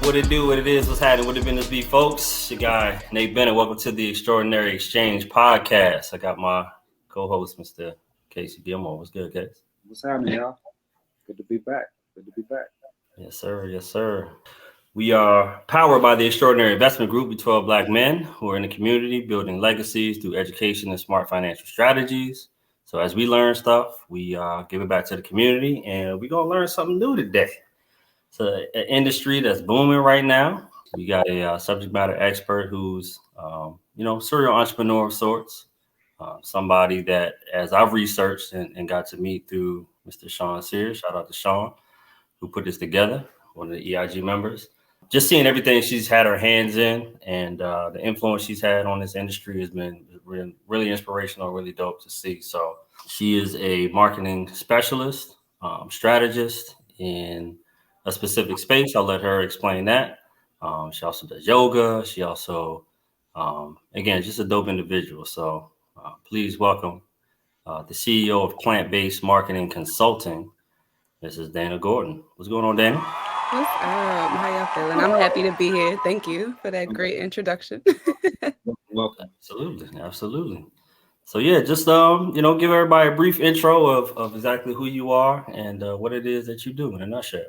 What it do, what it is, what's happening, what it been this be, folks? Your guy, Nate Bennett. Welcome to the Extraordinary Exchange Podcast. I got my co-host, Mr. Casey Gilmore. What's good, Case? What's happening, y'all? Good to be back. Yes, sir. Yes, sir. We are powered by the Extraordinary Investment Group. We 12 Black men who are in the community building legacies through education and smart financial strategies. So as we learn stuff, we give it back to the community, and we're going to learn something new today. It's an industry that's booming right now. We got a subject matter expert who's, serial entrepreneur of sorts. Somebody that, as I've researched and got to meet through Mr. Sean Sears, shout out to Sean, who put this together, one of the E.I.G members. Just seeing everything she's had her hands in and the influence she's had on this industry has been really inspirational, really dope to see. So she is a marketing specialist, strategist in a specific space. I'll let her explain that. She also does yoga. She also, again, just a dope individual. So please welcome the CEO of Plant-Based Marketing Consulting, Mrs. Dana Gordon. What's going on, Dana? What's up? How y'all feeling? I'm happy to be here. Thank you for that great introduction. Welcome. Absolutely. So yeah, just give everybody a brief intro of exactly who you are and what it is that you do in a nutshell.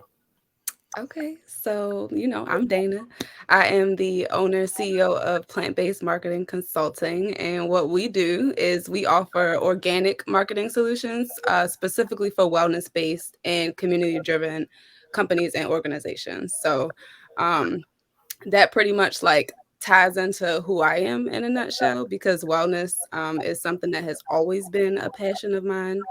Okay, so I'm Dana. I am the owner, CEO of Plant-Based Marketing Consulting, and what we do is we offer organic marketing solutions, specifically for wellness-based and community-driven companies and organizations. So that pretty much ties into who I am in a nutshell, because wellness is something that has always been a passion of mine.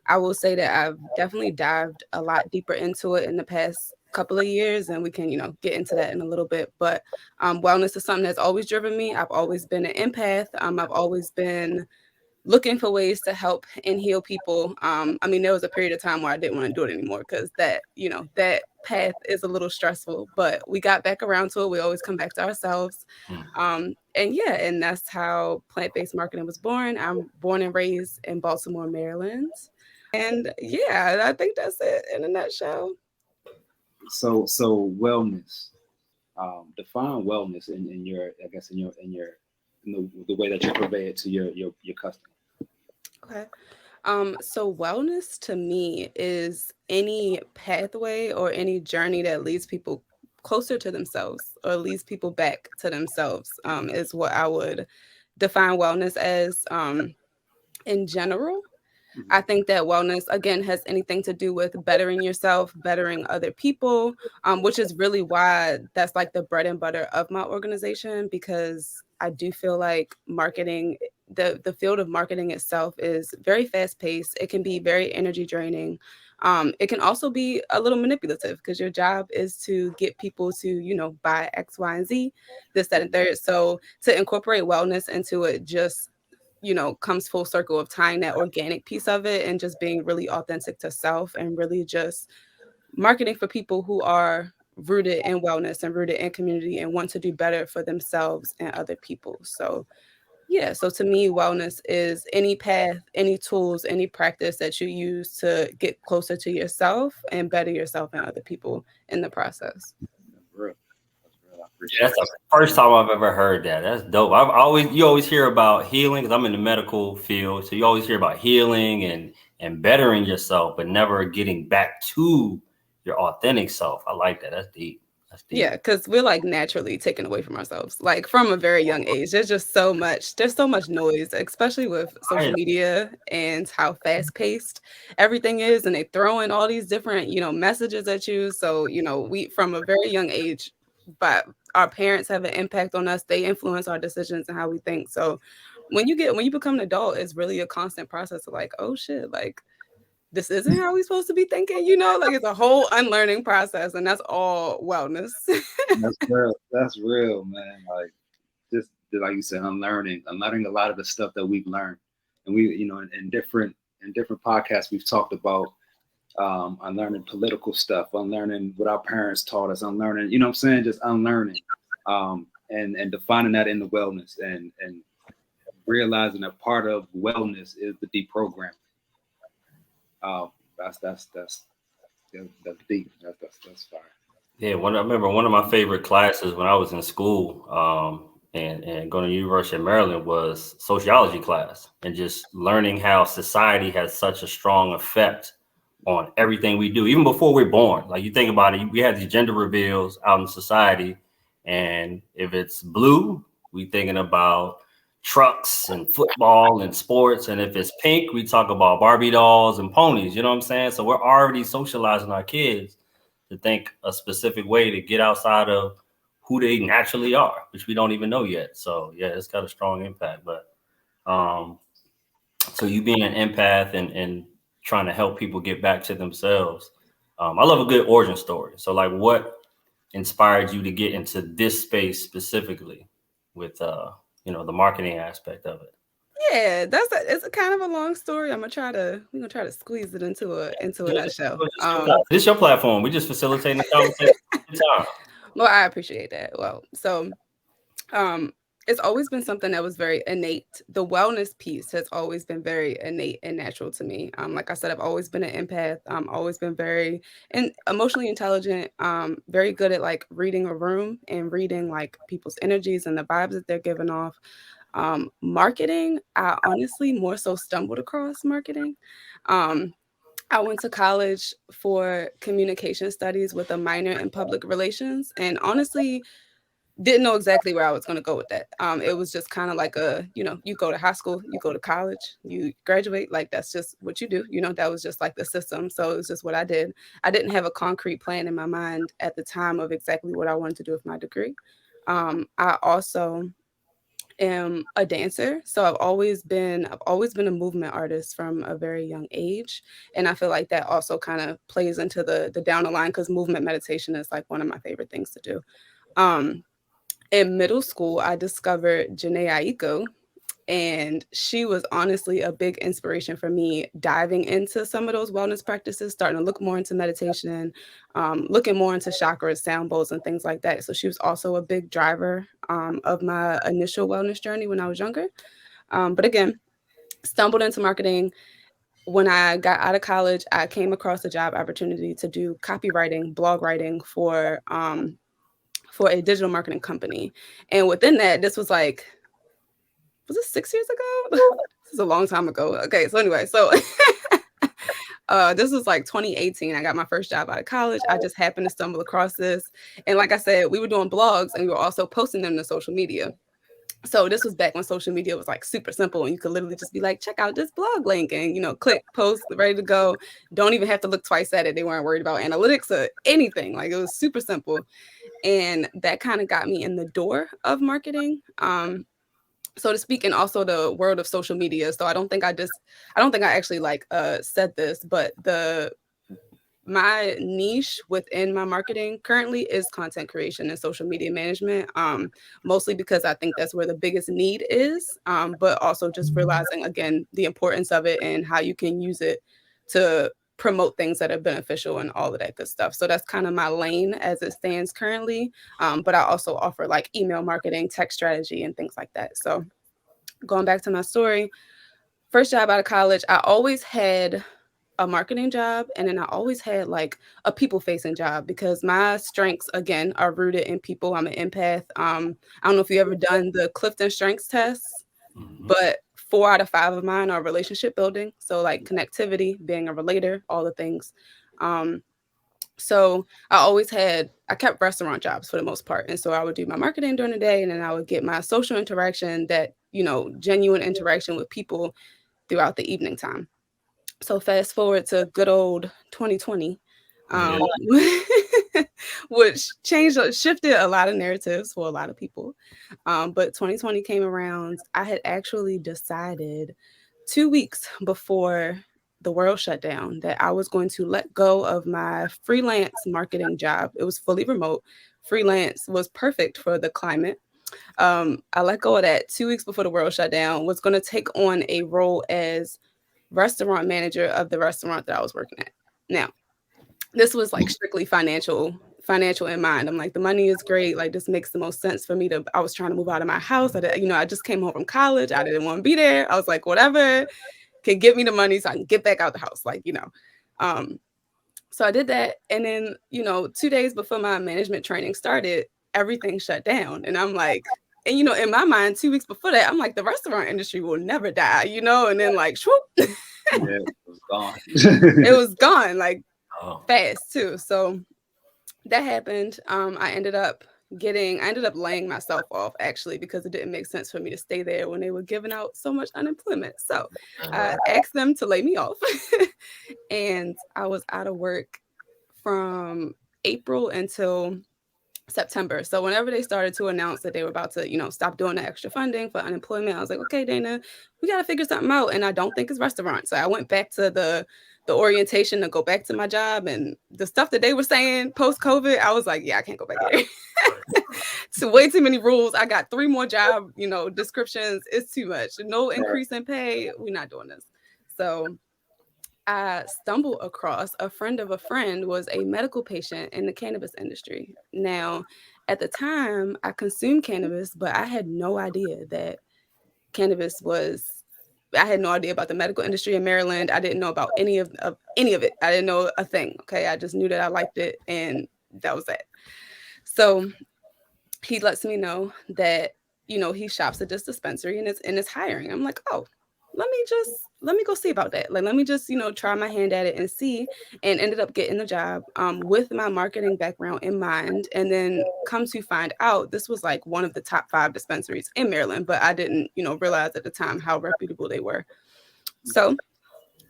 I will say that I've definitely dived a lot deeper into it in the past couple of years, and we can, get into that in a little bit. But wellness is something that's always driven me. I've always been an empath. I've always been looking for ways to help and heal people. There was a period of time where I didn't want to do it anymore because that path is a little stressful, but we got back around to it. We always come back to ourselves. And that's how plant-based marketing was born. I'm born and raised in Baltimore, Maryland. And yeah, I think that's it in a nutshell. So wellness. Define wellness in your, I guess, in the way that you convey it to your customer. Okay. So wellness to me is any pathway or any journey that leads people closer to themselves or leads people back to themselves, is what I would define wellness as, in general. I think that wellness, again, has anything to do with bettering yourself, bettering other people, which is really why that's like the bread and butter of my organization, because I do feel like marketing, the field of marketing itself is very fast paced. It can be very energy draining. It can also be a little manipulative because your job is to get people to, buy X, Y, and Z, this, that, and third. So to incorporate wellness into it just comes full circle of tying that organic piece of it and just being really authentic to self and really just marketing for people who are rooted in wellness and rooted in community and want to do better for themselves and other people. So yeah, so to me, wellness is any path, any tools, any practice that you use to get closer to yourself and better yourself and other people in the process. That's real. I appreciate That's the first time I've ever heard that. That's dope. You always hear about healing because I'm in the medical field, so you always hear about healing and bettering yourself, but never getting back to your authentic self. I like that. That's deep. Yeah, because we're naturally taken away from ourselves, from a very young age. There's so much noise, especially with social media and how fast paced everything is. And they throw in all these different, messages at you. So, we from a very young age, but our parents have an impact on us. They influence our decisions and how we think. So when you become an adult, it's really a constant process of oh shit, this isn't how we're supposed to be thinking, it's a whole unlearning process, and that's all wellness. That's real. That's real, man. Just like you said, unlearning a lot of the stuff that we've learned, and we, in different podcasts, we've talked about unlearning political stuff, unlearning what our parents taught us, unlearning, what I'm saying, just unlearning, and defining that in the wellness, and realizing that part of wellness is the deprogramming. That's deep. That's fire. Yeah, I remember one of my favorite classes when I was in school, and going to University of Maryland was sociology class, and just learning how society has such a strong effect on everything we do, even before we're born. Like you think about it, we have these gender reveals out in society, and if it's blue, we thinking about trucks and football and sports, and if it's pink, we talk about Barbie dolls and ponies. You know what I'm saying? So we're already socializing our kids to think a specific way to get outside of who they naturally are, which we don't even know yet. So yeah, it's got a strong impact. But um, so you being an empath and trying to help people get back to themselves. I love a good origin story. So like, what inspired you to get into this space specifically with the marketing aspect of it? Yeah, it's a kind of a long story. We're gonna try to squeeze it into a Yeah, nutshell. this is your platform. We just facilitating the conversation every time. Well, I appreciate that. Well, so um it's always been something that was very innate. The wellness piece has always been very innate and natural to me. Like I said, I've always been an empath. Always been very emotionally intelligent, very good at like reading a room and reading like people's energies and the vibes that they're giving off. Marketing, I honestly more so stumbled across marketing. Um, I went to college for communication studies with a minor in public relations, and honestly, didn't know exactly where I was going to go with that. It was just kind of like you go to high school, you go to college, you graduate, like that's just what you do. That was just like the system. So it was just what I did. I didn't have a concrete plan in my mind at the time of exactly what I wanted to do with my degree. I also am a dancer, so I've always been a movement artist from a very young age, and I feel like that also kind of plays into the down the line because movement meditation is like one of my favorite things to do. Um, in middle school, I discovered Janae Aiko, and she was honestly a big inspiration for me diving into some of those wellness practices, starting to look more into meditation, looking more into chakras, sound bowls, and things like that. So she was also a big driver of my initial wellness journey when I was younger. But again, stumbled into marketing. When I got out of college, I came across a job opportunity to do copywriting, blog writing for a digital marketing company. And within that, this was like, was it 6 years ago? This is a long time ago. Okay, so anyway, so this was like 2018. I got my first job out of college. I just happened to stumble across this. And like I said, we were doing blogs and we were also posting them to social media. So this was back when social media was like super simple and you could literally just be like, check out this blog link and, click, post, ready to go. Don't even have to look twice at it. They weren't worried about analytics or anything. Like it was super simple. And that kind of got me in the door of marketing. So to speak, and also the world of social media. So I don't think I actually like said this, but the my niche within my marketing currently is content creation and social media management, mostly because I think that's where the biggest need is, but also just realizing again the importance of it and how you can use it to promote things that are beneficial and all of that good stuff. So that's kind of my lane as it stands currently, but I also offer like email marketing, tech strategy, and things like that. So going back to my story, first job out of college, I always had a marketing job, and then I always had like a people facing job because my strengths again are rooted in people. I'm an empath. I don't know if you ever done the Clifton Strengths tests, Mhm. but 4 out of 5 of mine are relationship building. So like connectivity, being a relator, all the things. Um, so I kept restaurant jobs for the most part. And so I would do my marketing during the day and then I would get my social interaction, that, genuine interaction with people throughout the evening time. So fast forward to good old 2020, Yeah. um, which shifted a lot of narratives for a lot of people. But 2020 came around. I had actually decided 2 weeks before the world shut down that I was going to let go of my freelance marketing job. It was fully remote. Freelance was perfect for the climate. I let go of that 2 weeks before the world shut down, was going to take on a role as restaurant manager of the restaurant that I was working at. Now, this was like strictly financial in mind. I'm like, the money is great. Like this makes the most sense for me to, I was trying to move out of my house. I just came home from college. I didn't want to be there. I was like, whatever can get me the money so I can get back out the house. Um, So I did that. And then, 2 days before my management training started, everything shut down. And I'm like, and in my mind, 2 weeks before that, I'm like, the restaurant industry will never die, and then like, swoop, Yeah, it was gone. it was gone like Oh, fast too. So that happened. I ended up laying myself off actually because it didn't make sense for me to stay there when they were giving out so much unemployment. So I right. asked them to lay me off. And I was out of work from April until September. So whenever they started to announce that they were about to, stop doing the extra funding for unemployment, I was like, okay, Dana, we got to figure something out. And I don't think it's restaurants. So I went back to the orientation to go back to my job, and the stuff that they were saying post COVID, I was like, yeah, I can't go back here. So way too many rules. I got 3 more job, descriptions. It's too much. No Right. increase in pay. We're not doing this. So I stumbled across a friend of a friend was a medical patient in the cannabis industry. Now, at the time, I consumed cannabis, but I had no idea that cannabis was. I had no idea about the medical industry in Maryland. I didn't know about any of it. I didn't know a thing. Okay, I just knew that I liked it, and that was that. So he lets me know that he shops at this dispensary and it's hiring. I'm like, oh, let me go see about that. Like, let me just try my hand at it and see. And ended up getting the job with my marketing background in mind. And then come to find out, this was like one of the top 5 dispensaries in Maryland, but I didn't realize at the time how reputable they were. So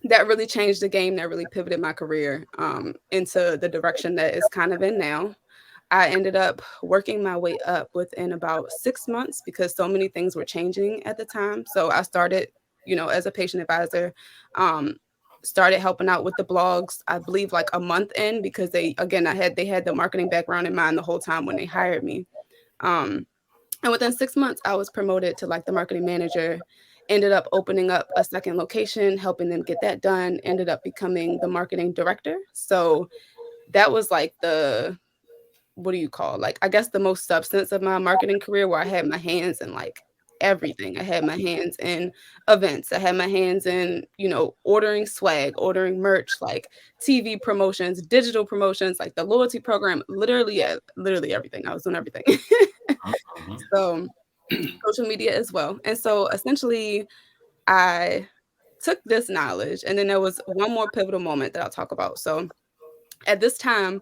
that really changed the game. That really pivoted my career into the direction that it's kind of in now. I ended up working my way up within about 6 months because so many things were changing at the time. So I started, as a patient advisor, um, started helping out with the blogs, I believe like a month in, because they had the marketing background in mind the whole time when they hired me. Um, and within 6 months, I was promoted to like the marketing manager, ended up opening up a second location, helping them get that done, ended up becoming the marketing director. So that was like what do you call, like, I guess the most substance of my marketing career, where I had my hands in like everything. I had my hands in events. I had my hands in, ordering swag, ordering merch, like TV promotions, digital promotions, like the loyalty program, literally everything. I was doing everything. Mhm. So social media as well. And so essentially I took this knowledge, and then there was one more pivotal moment that I'll talk about. So at this time,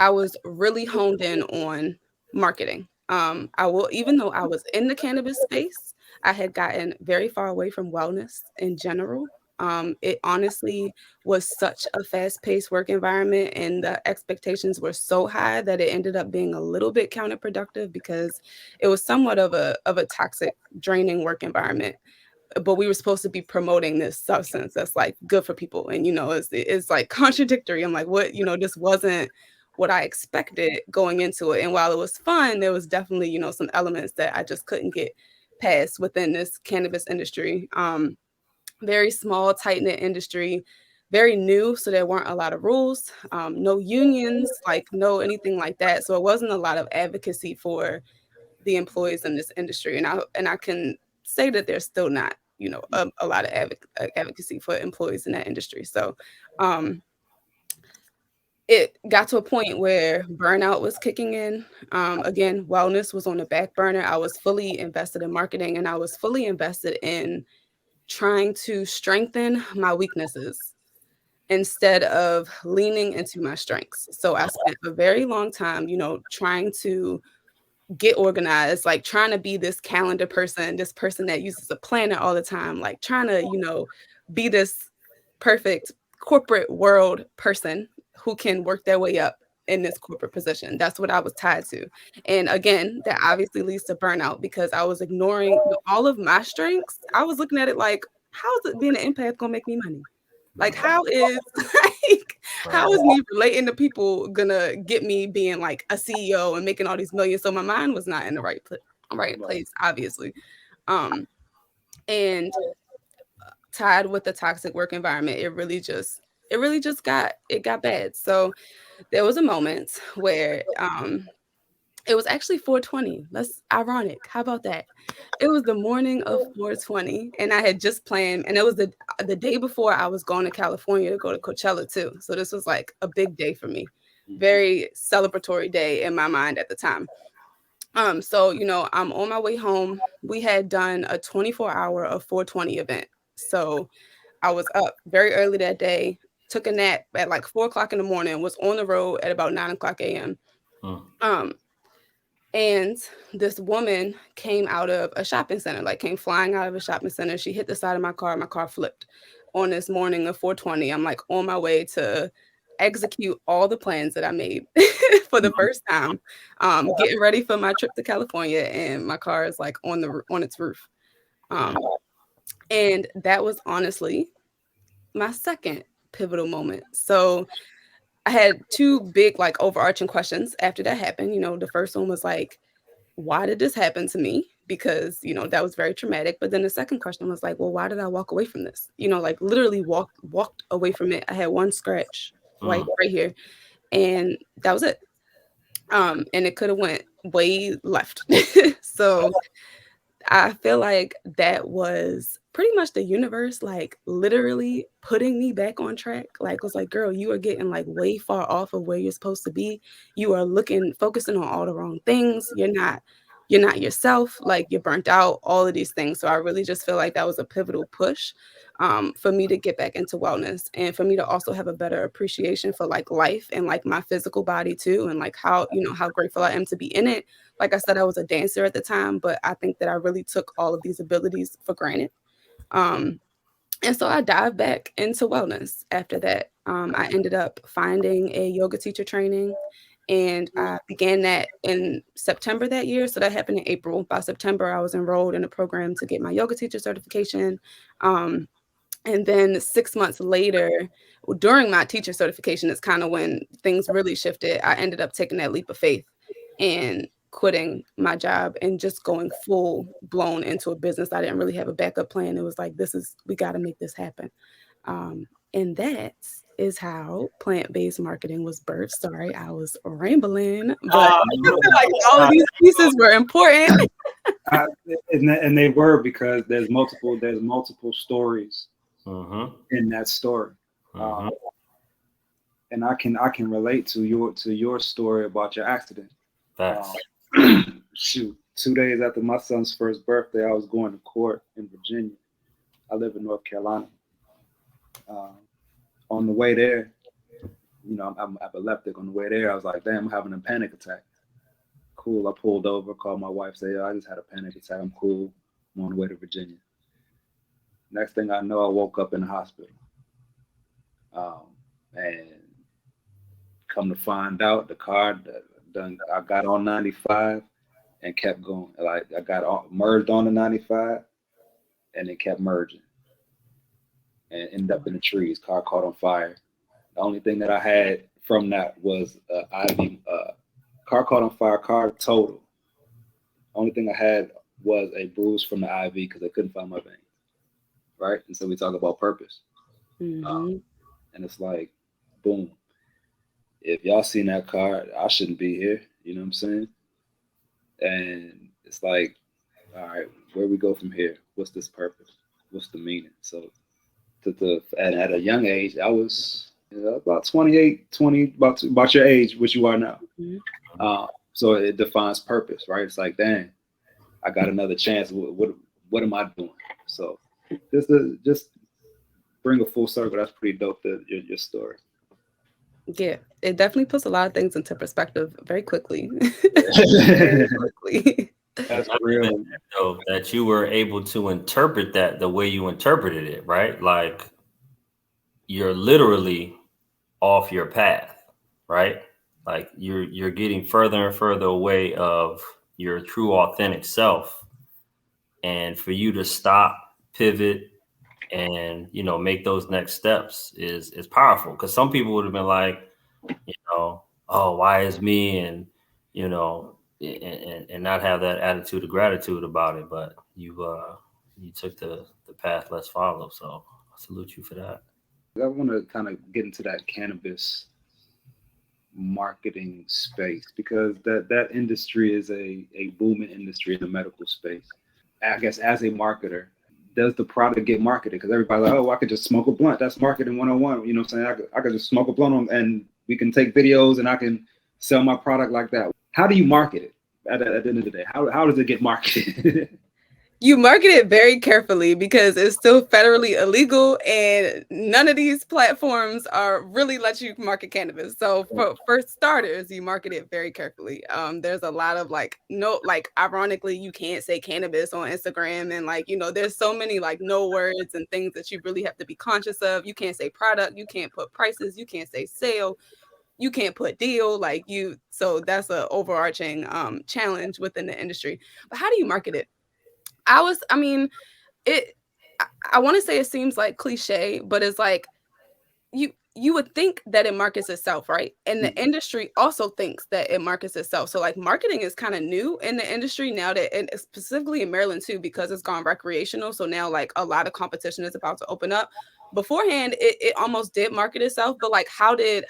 I was really honed in on marketing. Even though I was in the cannabis space, I had gotten very far away from wellness in general. It honestly was such a fast paced work environment, and the expectations were so high that it ended up being a little bit counterproductive because it was somewhat of a toxic, draining work environment. But we were supposed to be promoting this substance that's like good for people, and it's like contradictory. I'm like, what? This wasn't what I expected going into it. And while it was fun, there was definitely some elements that I just couldn't get past within this cannabis industry. Very small, tight knit industry, very new, so there weren't a lot of rules, no unions, like no anything like that. So it wasn't a lot of advocacy for the employees in this industry, and I can say that there's still not a lot of advocacy for employees in that industry. So um, it got to a point where burnout was kicking in. Again, wellness was on the back burner. I was fully invested in marketing, and I was fully invested in trying to strengthen my weaknesses instead of leaning into my strengths. So I spent a very long time, trying to get organized, like trying to be this calendar person, this person that uses a planner all the time, like trying to, be this perfect corporate world person who can work their way up in this corporate position. That's what I was tied to. And again, that obviously leads to burnout because I was ignoring all of my strengths. I was looking at it like, how is it being an empath gonna make me money? Like, how is like how is me relating to people gonna get me being like a CEO and making all these millions? So my mind was not in the right Right. place, obviously. Um, and tied with the toxic work environment, it got bad. So there was a moment where It was actually 420. That's ironic. How about that? It was the morning of 420, and I had just planned, and it was the day before I was going to California to go to Coachella too. So this was like a big day for me, very celebratory day in my mind at the time. So I'm on my way home. We had done a 24-hour of 420 event, so I was up very early that day. Took a nap at like 4 o'clock in the morning. Was on the road at about 9 o'clock a.m. Mm. Um, and this woman came out of a shopping center, like came flying out of a shopping center. She hit the side of my car. My car flipped on this morning of 420. I'm like on my way to execute all the plans that I made for the first time, getting ready for my trip to California, and my car is like on its roof. Um, and that was honestly my second pivotal moment. So I had two big, like, overarching questions after that happened. The first one was like, why did this happen to me? Because, that was very traumatic. But then the second question was like, well, why did I walk away from this? Like literally walked away from it. I had one scratch right here, and that was it. And it could have went way left. So I feel like that was pretty much the universe, like literally putting me back on track. Like, was like, girl, you are getting like way far off of where you're supposed to be. You are focusing on all the wrong things. You're not yourself. Like, you're burnt out. All of these things. So I really just feel like that was a pivotal push, for me to get back into wellness, and for me to also have a better appreciation for like life and like my physical body too, and like how grateful I am to be in it. Like I said, I was a dancer at the time, but I think that I really took all of these abilities for granted. Um, and so I dived back into wellness after that. I ended up finding a yoga teacher training, and I began that in September that year. So that happened in April. By September, I was enrolled in a program to get my yoga teacher certification. Um, and then 6 months later, during my teacher certification, is kind of when things really shifted. I ended up taking that leap of faith and quitting my job and just going full blown into a business. I didn't really have a backup plan. It was like, we got to make this happen. And that is how plant-based marketing was birthed. Sorry, I was rambling, but I feel like all of these pieces were important. I, and they were, because there's multiple stories in that story. And I can relate to your story about your accident. Shoot, 2 days after my son's first birthday, I was going to court in Virginia. I live in North Carolina. On the way there, I'm epileptic. On the way there, I was like, damn, I'm having a panic attack. Cool. I pulled over, called my wife, say, I just had a panic attack. I'm cool. I'm on the way to Virginia. Next thing I know, I woke up in the hospital. And come to find out, the car I got on 95 and kept going. Like, I got merged on the 95, and it kept merging and ended up in the trees. Car caught on fire. The only thing that I had from that was IV. Car caught on fire. Car total. Only thing I had was a bruise from the IV because I couldn't find my vein. Right, and so we talk about purpose, and it's like, boom. If y'all seen that car, I shouldn't be here. You know what I'm saying? And it's like, all right, where we go from here? What's this purpose? What's the meaning? So, and at a young age, I was about 28, 20, about your age, which you are now. So it defines purpose, right? It's like, dang, I got another chance. What am I doing? So just bring a full circle. That's pretty dope. Your story. Yeah, it definitely puts a lot of things into perspective very quickly. Very quickly. That's real. Though, that you were able to interpret that the way you interpreted it, right? Like, you're literally off your path, right? Like, you're getting further and further away of your true authentic self. And for you to stop, pivot, and make those next steps is powerful, because some people would have been like, oh, why is me, and and not have that attitude of gratitude about it. But you took the path less followed, so I salute you for that. I want to kind of get into that cannabis marketing space, because that industry is a booming industry in the medical space. I guess as a marketer, does the product get marketed? Because everybody's like, oh, I could just smoke a blunt. That's marketing 101. You know what I'm saying? I could just smoke a blunt and we can take videos and I can sell my product like that. How do you market it at the end of the day? How does it get marketed? You market it very carefully because it's still federally illegal, and none of these platforms are really let you market cannabis. So for starters, you market it very carefully. There's a lot of like no, like ironically, you can't say cannabis on Instagram, and like there's so many like no words and things that you really have to be conscious of. You can't say product, you can't put prices, you can't say sale, you can't put deal, like you. So that's a overarching challenge within the industry. But how do you market it? I mean, it I want to say it seems like cliche, but it's like you would think that it markets itself, right? And the industry also thinks that it markets itself. So like marketing is kind of new in the industry now, that and specifically in Maryland too, because it's gone recreational. So now like a lot of competition is about to open up. Beforehand, it almost did market itself, but like how did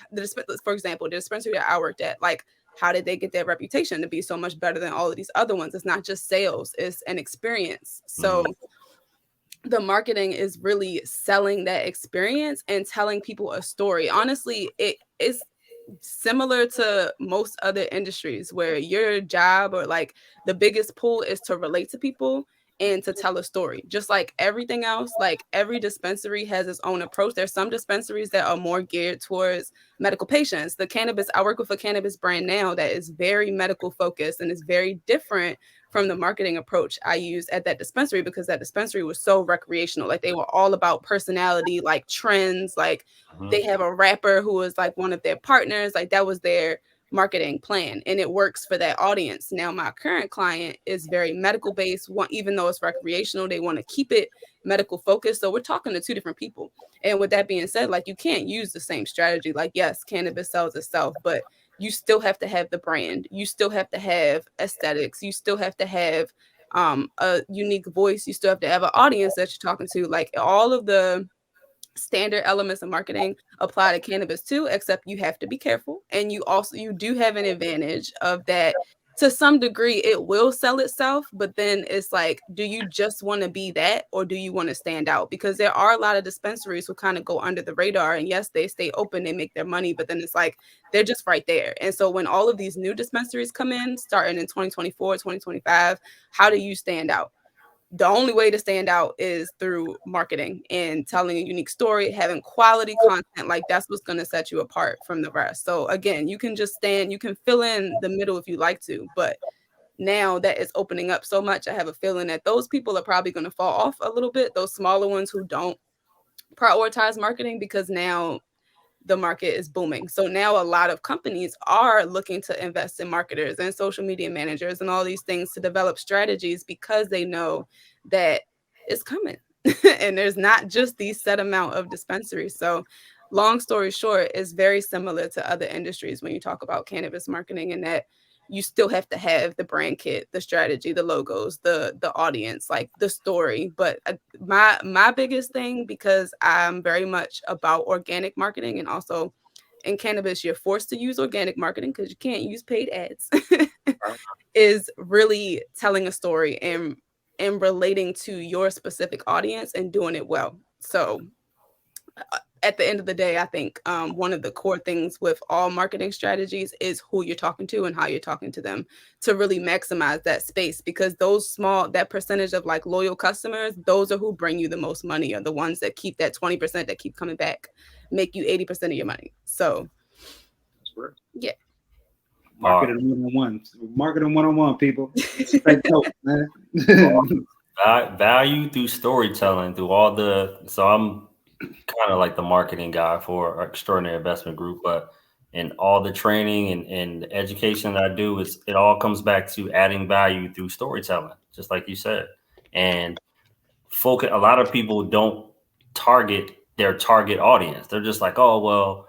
for example, the dispensary that I worked at, like how did they get their reputation to be so much better than all of these other ones? It's not just sales, it's an experience. So the marketing is really selling that experience and telling people a story. Honestly, it is similar to most other industries where your job or like the biggest pull is to relate to people and to tell a story. Just like everything else, like every dispensary has its own approach. There's some dispensaries that are more geared towards medical patients. The cannabis, I work with a cannabis brand now that is very medical focused and is very different from the marketing approach I used at that dispensary, because that dispensary was so recreational. Like they were all about personality, like trends, like they have a rapper who was like one of their partners, like that was their marketing plan, and it works for that audience. Now my current client is very medical based, even though it's recreational, they want to keep it medical focused. So we're talking to two different people. And with that being said, like you can't use the same strategy. Like yes, cannabis sells itself, but you still have to have the brand, you still have to have aesthetics, you still have to have a unique voice, you still have to have an audience that you're talking to. Like all of the standard elements of marketing apply to cannabis too, except you have to be careful, and you do have an advantage of that. To some degree it will sell itself, but then it's like, do you just want to be that, or do you want to stand out? Because there are a lot of dispensaries who kind of go under the radar, and yes, they stay open, they make their money, but then it's like they're just right there. And so when all of these new dispensaries come in starting in 2024, 2025, how do you stand out? The only way to stand out is through marketing and telling a unique story, having quality content. Like that's what's going to set you apart from the rest. So again, you can just stand, you can fill in the middle if you like to, but now that it's opening up so much, I have a feeling that those people are probably going to fall off a little bit, those smaller ones who don't prioritize marketing, because now the market is booming. So now a lot of companies are looking to invest in marketers and social media managers and all these things to develop strategies, because they know that it's coming. And there's not just these set amount of dispensaries. So long story short, it's very similar to other industries when you talk about cannabis marketing, and that you still have to have the brand kit, the strategy, the logos, the audience, like the story. But my biggest thing, because I'm very much about organic marketing, and also in cannabis you're forced to use organic marketing because you can't use paid ads, is really telling a story and relating to your specific audience and doing it well. So at the end of the day, I think one of the core things with all marketing strategies is who you're talking to and how you're talking to them, to really maximize that space, because that percentage of like loyal customers, those are who bring you the most money, are the ones that keep that 20% that keep coming back, make you 80% of your money. So That's right. yeah. Marketing 101. Marketing 101, people. Take note, man. Value through storytelling, through all the. So I'm kind of like the marketing guy for our Extraordinary Investment Group, but in all the training and the education that I do, it all comes back to adding value through storytelling, just like you said. And a lot of people don't target their target audience. They're just like, oh well,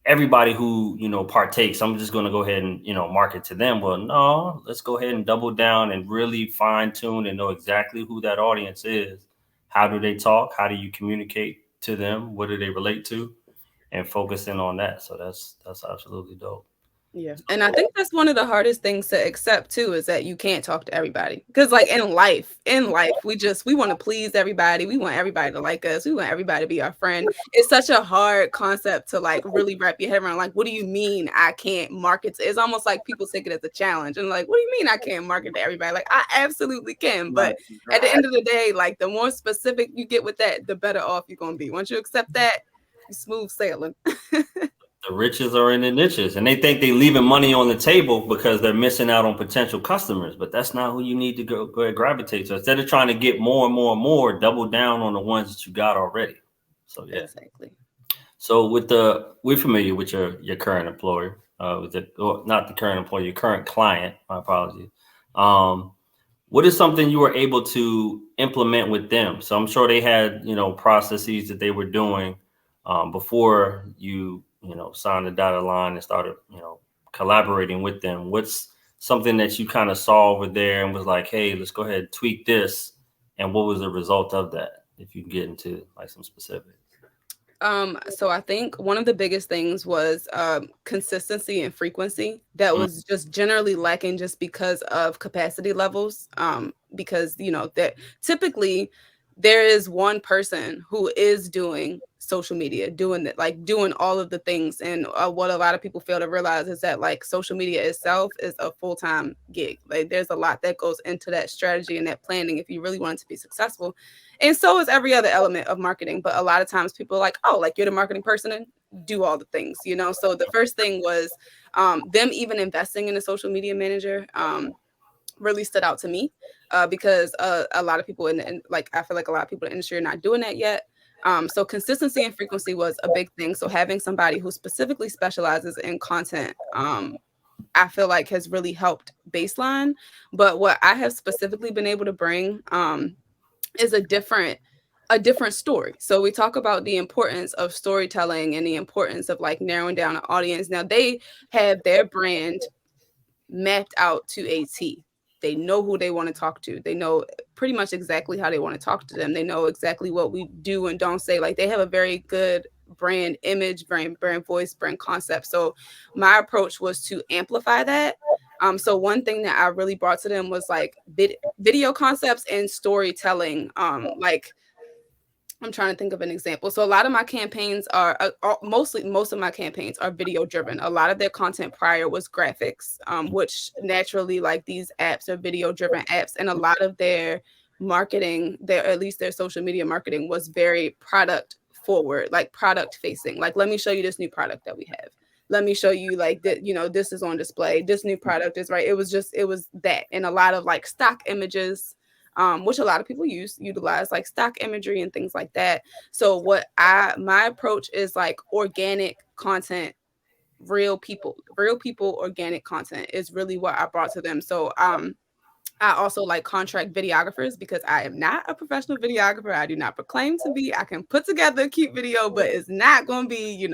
everybody who partakes, I'm just going to go ahead and market to them. Well, no, let's go ahead and double down and really fine tune and know exactly who that audience is. How do they talk? How do you communicate to them? What do they relate to? and focusing on that. So that's absolutely dope. Yeah. And I think that's one of the hardest things to accept too, is that you can't talk to everybody. Because like in life, we want to please everybody. We want everybody to like us. We want everybody to be our friend. It's such a hard concept to like really wrap your head around. Like, what do you mean I can't market to? It's almost like people take it as a challenge. And like, what do you mean I can't market to everybody? Like, I absolutely can. But Right, at the right. end of the day, like the more specific you get with that, the better off you're gonna be. Once you accept that, you smooth sailing. The riches are in the niches, and they think they leaving money on the table because they're missing out on potential customers. But that's not who you need to go ahead gravitate to. Instead of trying to get more and more and more, double down on the ones that you got already. So yeah. Exactly. So we're familiar with your current employer, not the current employer, your current client. My apologies. Um, what is something you were able to implement with them? So I'm sure they had, processes that they were doing before you signed the dotted line and started, collaborating with them. What's something that you kind of saw over there and was like, hey, let's go ahead and tweak this. And what was the result of that? If you can get into like some specifics. So I think one of the biggest things was consistency and frequency that Mm, was just generally lacking just because of capacity levels. Because that typically there is one person who is doing social media, doing that, like doing all of the things. And what a lot of people fail to realize is that like social media itself is a full-time gig. Like there's a lot that goes into that strategy and that planning if you really want it to be successful. And so is every other element of marketing. But a lot of times people are like, oh, like you're the marketing person and do all the things. So the first thing was them even investing in a social media manager really stood out to me because a lot of people like I feel like a lot of people in the industry are not doing that yet. So consistency and frequency was a big thing. So having somebody who specifically specializes in content, I feel like has really helped baseline. But what I have specifically been able to bring is a different story. So we talk about the importance of storytelling and the importance of like narrowing down an audience. Now they have their brand mapped out to a T. They know who they want to talk to. They know pretty much exactly how they want to talk to them. They know exactly what we do and don't say. Like they have a very good brand image, brand voice, brand concept. So my approach was to amplify that. So one thing that I really brought to them was like video concepts and storytelling. Like I'm trying to think of an example. So a lot of my campaigns are most of my campaigns are video driven. A lot of their content prior was graphics, which naturally like these apps are video driven apps, and a lot of their marketing, their at least their social media marketing was very product forward, like product facing. Like let me show you this new product that we have. Let me show you like that, this is on display. This new product is right. It was that, and a lot of like stock images, which a lot of people utilize like stock imagery and things like that. So my approach is like organic content, real people, organic content is really what I brought to them. So I also like contract videographers because I am not a professional videographer. I do not proclaim to be. I can put together a cute video, but it's not going to be,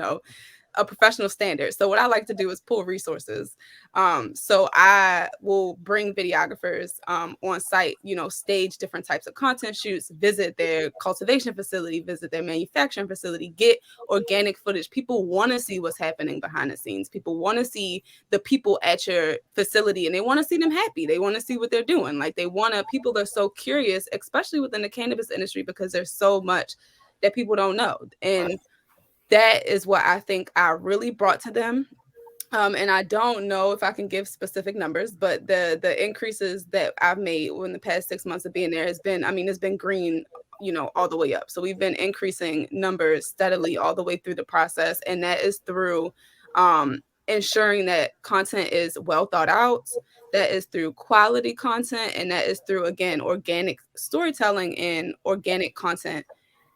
a professional standard. So what I like to do is pull resources. So I will bring videographers on site, stage different types of content shoots, visit their cultivation facility, visit their manufacturing facility, get organic footage. People want to see what's happening behind the scenes. People want to see the people at your facility and they want to see them happy. They want to see what they're doing. Like people are so curious, especially within the cannabis industry, because there's so much that people don't know. And that is what I think I really brought to them. And I don't know if I can give specific numbers, but the increases that I've made in the past 6 months of being there has been, I mean, it's been green, all the way up. So we've been increasing numbers steadily all the way through the process. And that is through ensuring that content is well thought out. That is through quality content. And that is through, again, organic storytelling and organic content.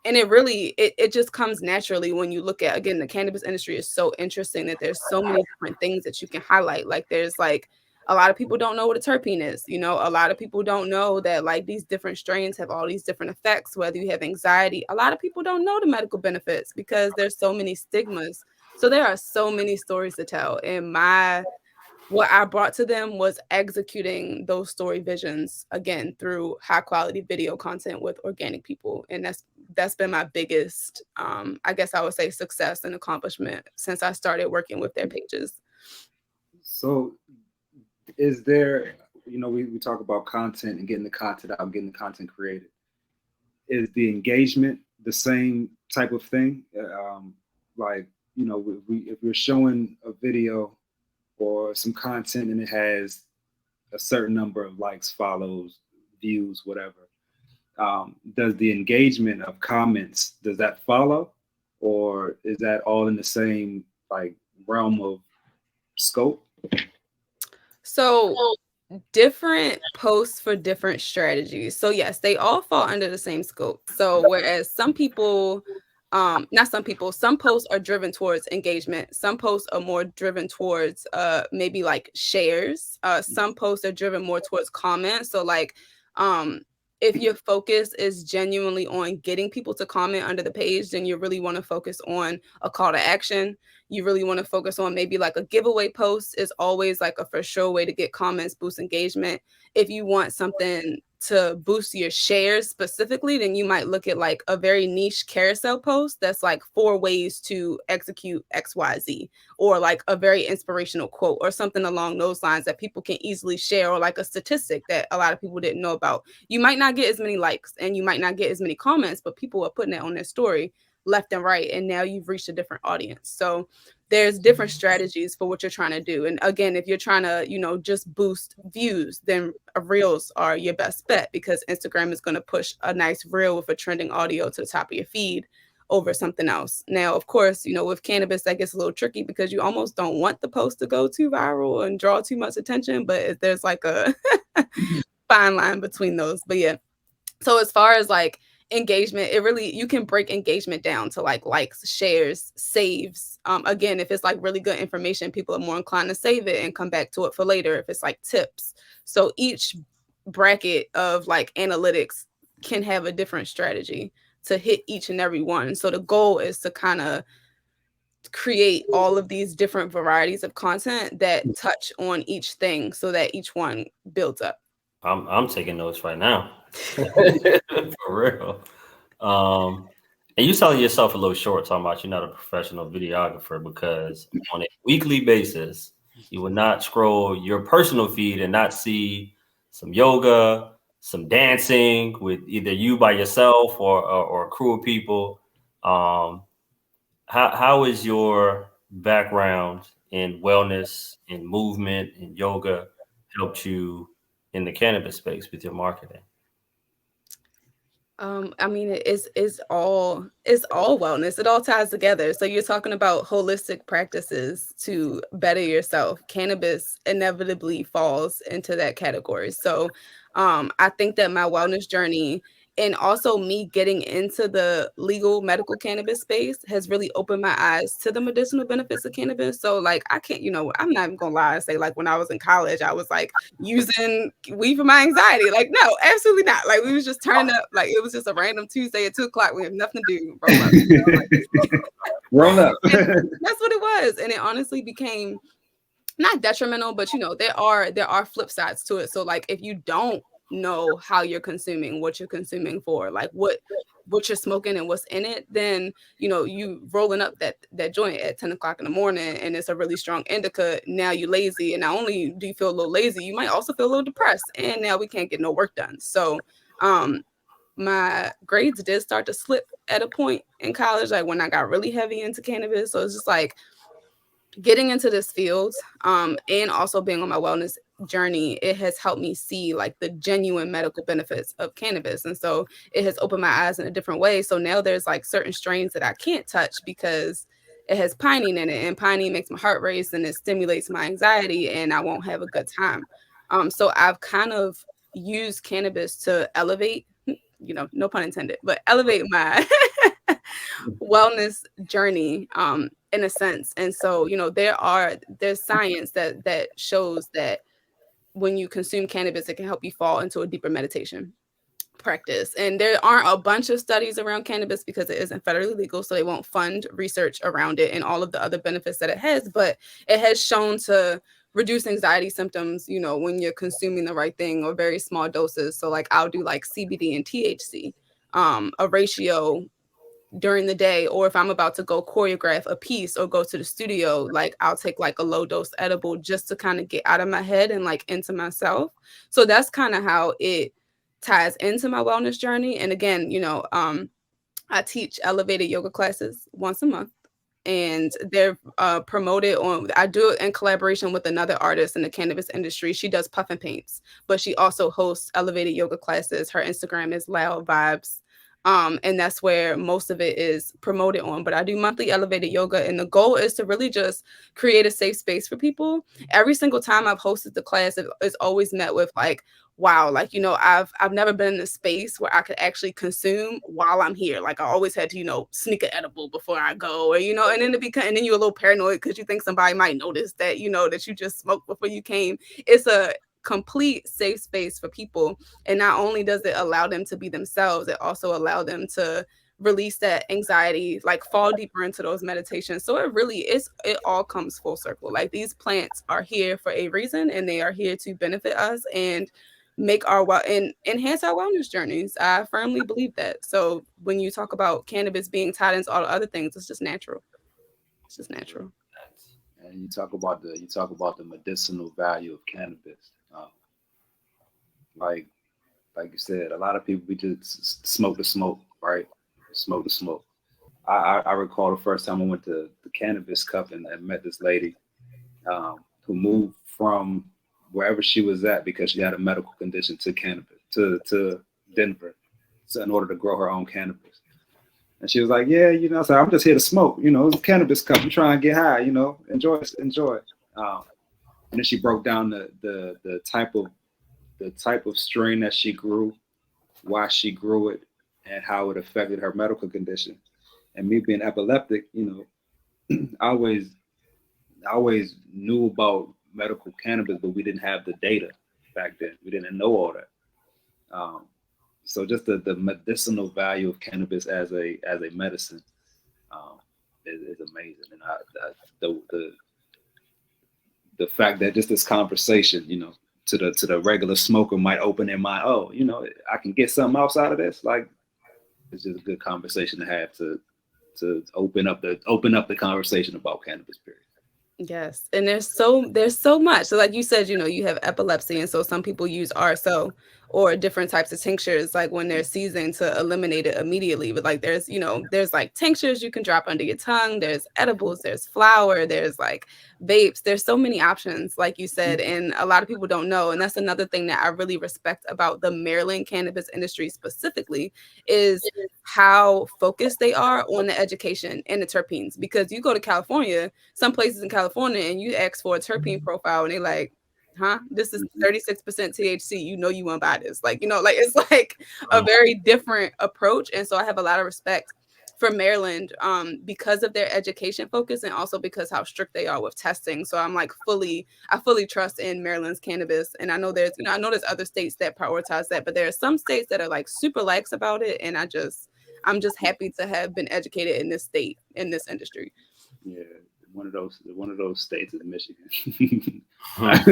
And it just comes naturally when you look at, again, the cannabis industry is so interesting that there's so many different things that you can highlight. Like there's like a lot of people don't know what a terpene is. A lot of people don't know that like these different strains have all these different effects, whether you have anxiety. A lot of people don't know the medical benefits because there's so many stigmas. So there are so many stories to tell. And what I brought to them was executing those story visions again through high quality video content with organic people. And that's that's been my biggest, I guess I would say, success and accomplishment since I started working with their pages. So is there, we talk about content and getting the content out, getting the content created. Is the engagement the same type of thing? Like, if we're showing a video or some content and it has a certain number of likes, follows, views, whatever, does the engagement of comments, does that follow? Or is that all in the same like realm of scope? So different posts for different strategies. So yes, they all fall under the same scope. So whereas some people, not some people, some posts are driven towards engagement. Some posts are more driven towards maybe like shares. Some posts are driven more towards comments. So like if your focus is genuinely on getting people to comment under the page, then you really want to focus on a call to action. You really want to focus on maybe like a giveaway post is always like a for sure way to get comments, boost engagement. If you want something to boost your shares specifically, then you might look at like a very niche carousel post that's like 4 ways to execute XYZ, or like a very inspirational quote or something along those lines that people can easily share, or like a statistic that a lot of people didn't know about. You might not get as many likes and you might not get as many comments, but people are putting it on their story left and right, and now you've reached a different audience. So there's different strategies for what you're trying to do. And again, if you're trying to, just boost views, then reels are your best bet, because Instagram is going to push a nice reel with a trending audio to the top of your feed over something else. Now, of course, with cannabis, that gets a little tricky because you almost don't want the post to go too viral and draw too much attention, but there's like a fine line between those. But yeah, so as far as like engagement, it really, you can break engagement down to like likes, shares, saves. Again, if it's like really good information, people are more inclined to save it and come back to it for later if it's like tips. So each bracket of like analytics can have a different strategy to hit each and every one. So the goal is to kind of create all of these different varieties of content that touch on each thing so that each one builds up. I'm taking notes right now. For real. And you selling yourself a little short talking about you're not a professional videographer, because on a weekly basis, you will not scroll your personal feed and not see some yoga, some dancing with either you by yourself or a crew of people. Um, how is your background in wellness, in movement, in yoga helped you in the cannabis space with your marketing? I mean, it's all wellness. It all ties together. So you're talking about holistic practices to better yourself. Cannabis inevitably falls into that category. So I think that my wellness journey, and also me getting into the legal medical cannabis space, has really opened my eyes to the medicinal benefits of cannabis. So like I can't, I'm not even gonna lie and say like when I was in college, I was like using weed for my anxiety. Like, no, absolutely not. Like we was just turning up, like it was just a random Tuesday at 2 o'clock. We have nothing to do, roll up. Roll up. And that's what it was. And it honestly became not detrimental, but there are flip sides to it. So like if you don't know how you're consuming, what you're consuming for, like what you're smoking and what's in it, then you rolling up that joint at 10 o'clock in the morning and it's a really strong indica. Now you're lazy, and not only do you feel a little lazy, you might also feel a little depressed, and now we can't get no work done. So my grades did start to slip at a point in college, like when I got really heavy into cannabis. So it's just like getting into this field, and also being on my wellness journey, it has helped me see like the genuine medical benefits of cannabis. And so it has opened my eyes in a different way. So now there's like certain strains that I can't touch because it has pinene in it, and pinene makes my heart race and it stimulates my anxiety, and I won't have a good time. So I've kind of used cannabis to elevate, no pun intended, but elevate my wellness journey, in a sense. And so there's science that shows that when you consume cannabis, it can help you fall into a deeper meditation practice. And there aren't a bunch of studies around cannabis because it isn't federally legal, so they won't fund research around it and all of the other benefits that it has, but it has shown to reduce anxiety symptoms, when you're consuming the right thing or very small doses. So like I'll do like CBD and THC a ratio during the day, or if I'm about to go choreograph a piece or go to the studio, like I'll take like a low dose edible just to kind of get out of my head and like into myself. So that's kind of how it ties into my wellness journey. And again, I teach elevated yoga classes once a month, and they're promoted on. I do it in collaboration with another artist in the cannabis industry. She does puff and paints, but she also hosts elevated yoga classes. Her Instagram is Loud Vibes. And that's where most of it is promoted on. But I do monthly elevated yoga, and the goal is to really just create a safe space for people. Every single time I've hosted the class, it's always met with like, wow, like, I've never been in a space where I could actually consume while I'm here. Like I always had to, sneak an edible before I go, or, and then and then you're a little paranoid because you think somebody might notice that, that you just smoked before you came. It's a complete safe space for people. And not only does it allow them to be themselves, it also allow them to release that anxiety, like fall deeper into those meditations. So it all comes full circle. Like these plants are here for a reason, and they are here to benefit us and make our and enhance our wellness journeys. I firmly believe that. So when you talk about cannabis being tied into all the other things, it's just natural. It's just natural. And you talk about the medicinal value of cannabis. Like like you said, a lot of people we just smoke the smoke, right? Smoke the smoke. I recall the first time I went to the cannabis cup and met this lady who moved from wherever she was at because she had a medical condition to cannabis to Denver, so in order to grow her own cannabis. And she was like, "Yeah, so I'm just here to smoke. It's a cannabis cup. I'm trying to get high. Enjoy it, enjoy it." And then she broke down the type of strain that she grew, why she grew it, and how it affected her medical condition. And me being epileptic, I always knew about medical cannabis, but we didn't have the data back then. We didn't know all that. Um, so just the medicinal value of cannabis as a medicine is amazing. And the fact that just this conversation, to the regular smoker might open their mind. Oh, I can get something else out of this. Like it's just a good conversation to have to open up the conversation about cannabis. Period. Yes. And there's so much. So like you said, you have epilepsy, and so some people use RSO or different types of tinctures like when they're seizing to eliminate it immediately. But like there's like tinctures you can drop under your tongue, there's edibles, there's flour, there's like vapes. There's so many options, like you said, and a lot of people don't know. And that's another thing that I really respect about the Maryland cannabis industry specifically is how focused they are on the education and the terpenes. Because you go to California, some places in California, and you ask for a terpene profile, and they like, huh? This is 36% THC. You want to buy this. Like, like it's like a very different approach. And so I have a lot of respect for Maryland because of their education focus, and also because how strict they are with testing. So I fully trust in Maryland's cannabis. And I know there's other states that prioritize that, but there are some states that are like super lax about it. And I'm just happy to have been educated in this state, in this industry. Yeah, one of those states is Michigan. Like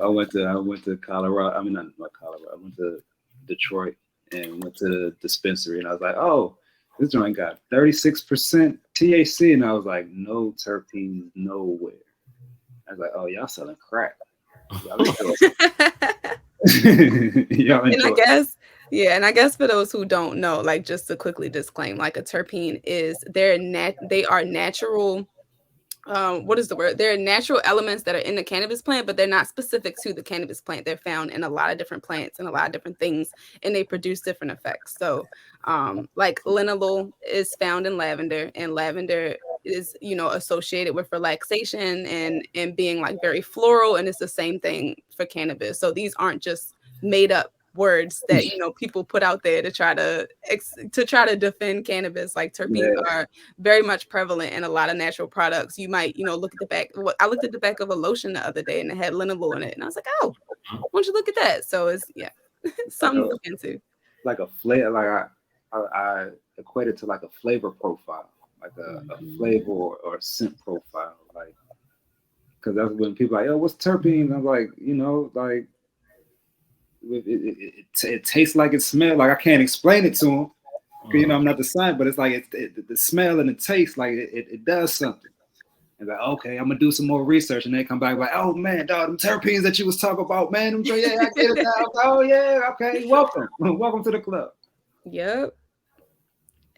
I went to Colorado. I mean, not Colorado. I went to Detroit and went to the dispensary, and I was like, oh, this joint got 36% THC, and I was like, no terpenes nowhere. I was like, oh, y'all selling crack. Y'all enjoy it. Y'all And I enjoy it. guess, yeah, and I guess for those who don't know, like just to quickly disclaim, like a terpene is they are natural. What is the word? There are natural elements that are in the cannabis plant, but they're not specific to the cannabis plant. They're found in a lot of different plants and a lot of different things, and they produce different effects. So, like linalool is found in lavender, and lavender is associated with relaxation and being like very floral, and it's the same thing for cannabis. So these aren't just made up words that people put out there to try to defend cannabis. Like terpenes Yeah, are very much prevalent in a lot of natural products. You might, look at the back. I looked at the back of a lotion the other day, and it had linalool in it, and I was like, oh, why don't you look at that? So it's like something a to look into. like a flavor. Like I equate it to like a flavor profile, like a Mhm. flavor or scent profile, like because that's when people are like, oh, what's terpene? I'm like, like it tastes like it smells. Like I can't explain it to them. You know, I'm not the scientist, but it's like the smell and the taste, like it does something. And like, okay, I'm gonna do some more research, and they come back like, oh man, dog, them terpenes that you was talking about, man, yeah, I get it now. Oh yeah, okay, welcome, welcome to the club. Yep,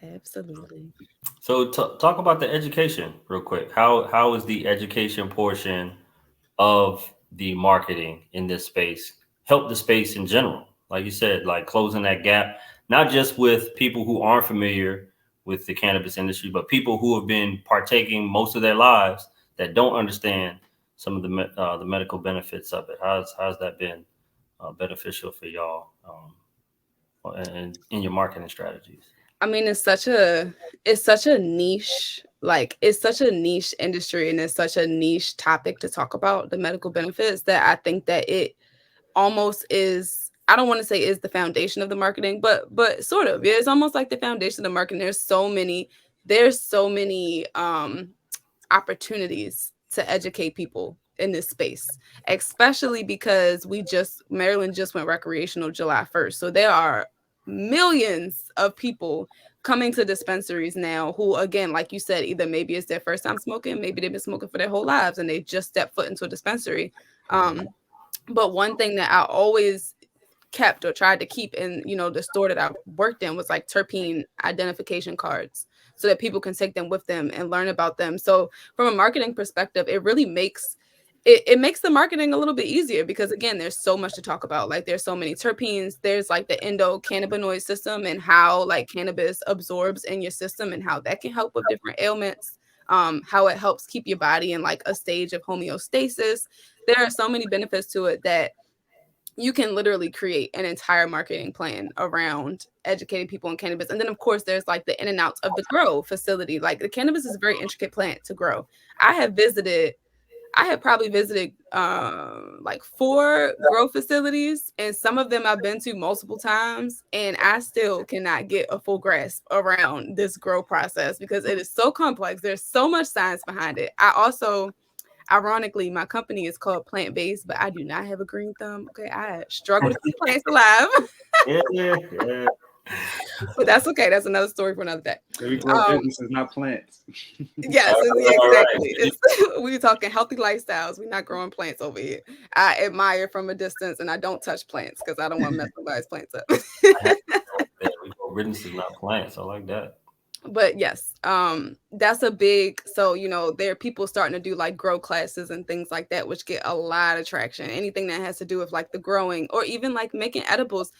absolutely. So talk about the education real quick. How is the education portion of the marketing in this space help the space in general? Like you said, like closing that gap, not just with people who aren't familiar with the cannabis industry, but people who have been partaking most of their lives that don't understand some of the medical benefits of it. How's that been beneficial for y'all and in your marketing strategies? I mean, it's such a niche, like it's such a niche industry, and it's such a niche topic to talk about the medical benefits, that I think that it almost is, I don't want to say is the foundation of the marketing, but sort of. Yeah, it's almost like the foundation of the marketing. There's so many opportunities to educate people in this space, especially because Maryland just went recreational July 1st. So there are millions of people coming to dispensaries now who, again, like you said, either maybe it's their first time smoking, maybe they've been smoking for their whole lives and they just stepped foot into a dispensary. But one thing that I always kept or tried to keep in, the store that I worked in was like terpene identification cards, so that people can take them with them and learn about them. So from a marketing perspective, it really makes the marketing a little bit easier, because again, there's so much to talk about. Like there's so many terpenes, there's like the endocannabinoid system and how like cannabis absorbs in your system and how that can help with different ailments. How it helps keep your body in like a stage of homeostasis. There are so many benefits to it that you can literally create an entire marketing plan around educating people on cannabis. And then of course there's like the in and outs of the grow facility. Like the cannabis is a very intricate plant to grow. I have probably visited like 4 grow facilities, and some of them I've been to multiple times, and I still cannot get a full grasp around this grow process because it is so complex. There's so much science behind it. Ironically, my company is called Plant Based, but I do not have a green thumb. Okay, I struggle to keep plants alive, Yeah. but that's okay. That's another story for another day. We grow Um, businesses, not plants. yes, All exactly. right. We're talking healthy lifestyles. We're not growing plants over here. I admire from a distance, and I don't touch plants because I don't want to mess nobody's plants up. I have that. We go businesses, not plants. I like that. But yes, that's a big, so there are people starting to do like grow classes and things like that, which get a lot of traction. Anything that has to do with like the growing or even like making edibles.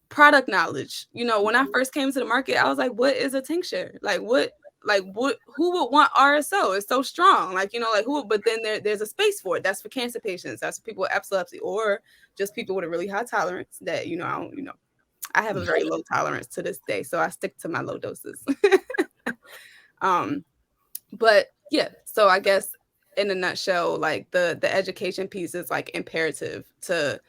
Product knowledge. When I first came to the market, I was like, what is a tincture? Like what who would want RSO? It's so strong. Like who, but then there's a space for it. That's for cancer patients, that's for people with epilepsy, or just people with a really high tolerance that, I have a very low tolerance to this day, so I stick to my low doses. um but yeah, so I guess in a nutshell, like the education piece is like imperative to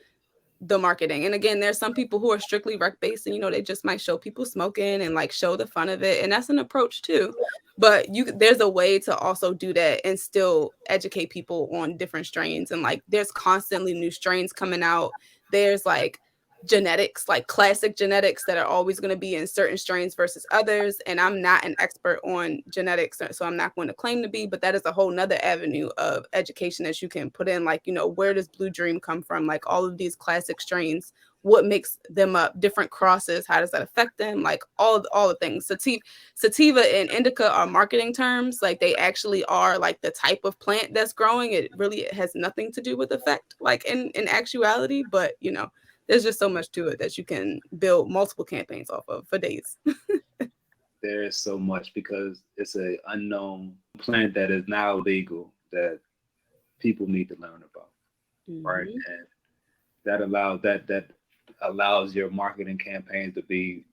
the marketing. And again, there's some people who are strictly rec based, and they just might show people smoking and like show the fun of it, and that's an approach too. But there's a way to also do that and still educate people on different strains. And like there's constantly new strains coming out. There's like genetics, like classic genetics, that are always going to be in certain strains versus others. And I'm not an expert on genetics, so I'm not going to claim to be, but that is a whole nother avenue of education that you can put in. Like, where does Blue Dream come from? Like all of these classic strains, what makes them up, different crosses, how does that affect them? Like all the things. Sativa and indica are marketing terms. Like they actually are like the type of plant that's growing. It really has nothing to do with effect, like in actuality. But there's just so much to it that you can build multiple campaigns off of for days. There is so much because it's a unknown plant that is now legal that people need to learn about, right? And that allows your marketing campaigns to be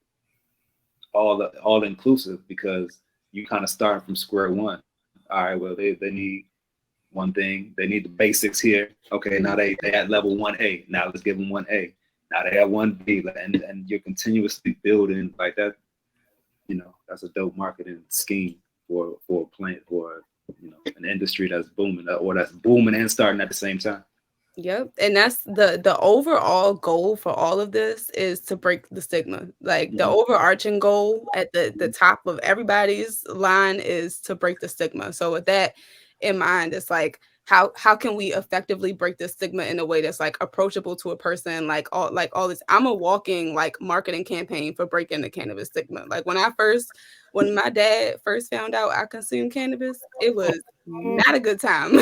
all inclusive, because you kind of start from square one. All right, well they need one thing, they need the basics here. Okay, now they at level 1A. Now let's give them 1A. Now they have 1B, and you're continuously building like that. That's a dope marketing scheme for a plant, for an industry that's booming, or that's booming and starting at the same time. Yep. And that's the overall goal for all of this is to break the stigma. Like the Mhm. overarching goal at the top of everybody's line is to break the stigma. So with that in mind, it's like how can we effectively break this stigma in a way that's like approachable to a person, like all this. I'm a walking like marketing campaign for breaking the cannabis stigma. Like when my dad first found out I consumed cannabis, it was not a good time.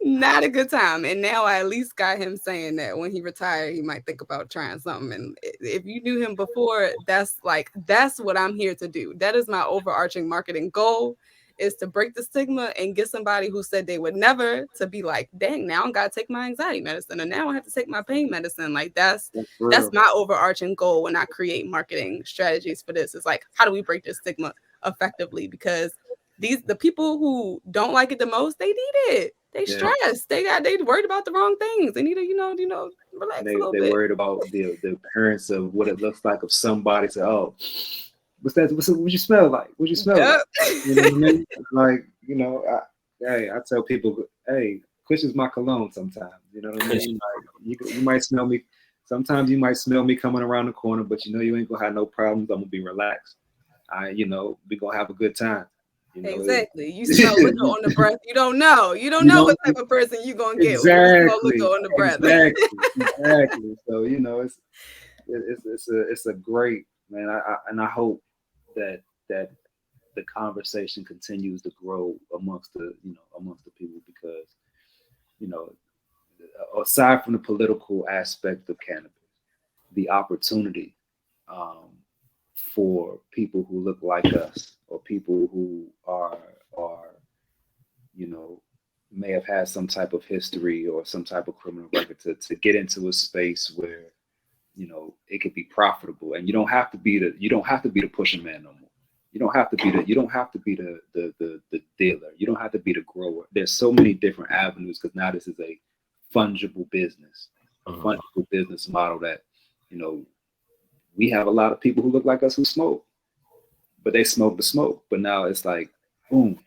Not a good time. And now I at least got him saying that when he retired, he might think about trying something. And if you knew him before, that's what I'm here to do. That is my overarching marketing goal is to break the stigma and get somebody who said they would never to be like, dang, now I gotta take my anxiety medicine and now I have to take my pain medicine. Like That's that's real. my overarching goal when I create marketing strategies for this. Is like, how do we break this stigma effectively? Because the people who don't like it the most, they need it. They Yeah. stressed. They worried about the wrong things. They need to, And relax a they little they bit. worried about the appearance of what it looks like if somebody say, "Oh, what's that? What you smell like? What you smell like?" Yep. You know what I mean? Like, I tell people, hey, Kush is my cologne sometimes. You know what I mean? Like, you might smell me. Sometimes you might smell me coming around the corner, but you know you ain't gonna have no problems. I'm gonna be relaxed. We gonna have a good time. You know, Exactly. You smell liquor on the breath. You don't know. You don't you know what don't type of person you gonna get when you smell liquor exactly, on the breath. exactly. So it's a great man. I hope that that the conversation continues to grow amongst the people because you know aside from the political aspect of cannabis, the opportunity um, for people who look like us or people who are you know may have had some type of history or some type of criminal record to get into a space where it could be profitable and you don't have to be the pushing man no more. You don't have to be the dealer. You don't have to be the grower. There's so many different avenues because now this is a Mhm. fungible business model that you know we have a lot of people who look like us who smoke, but they smoke the smoke. But now it's like, boom,